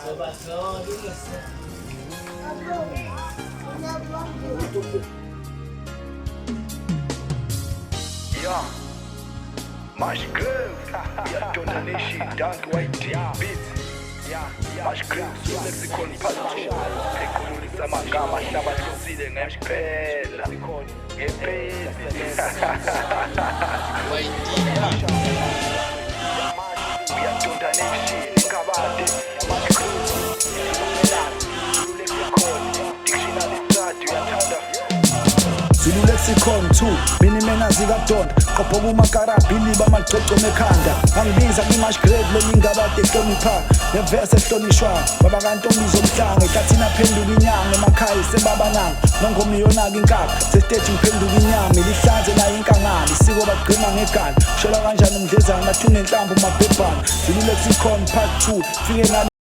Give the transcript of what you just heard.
Yeah, Mash Grove, yeah, donation, dunk white beat. Mash Grove, so lexicon patch. Ekhulisa amagama hlaba hlosile ngempela. We are donation, ngabade. Mash Grove, lexicon, dictionary start, uyathanda. Zulu lexicon 2 minimena zikadonda qopho kumakarabhini bamagcoco mekhanda angibiza kwimash grave leningabade ehlonipha neverse ehlonishwa baba kantombi zomhlanga ehlathina phenduka inyanga emakhaya sebabananga nongomiyonaka inkakha sestage ngiphenduka inyama ilihlanze nayo inkangala isiko bagqima ngegala shela kanjani umdlezana bathune inhlamvu mabhebhana Zulu lexicon part 2 fike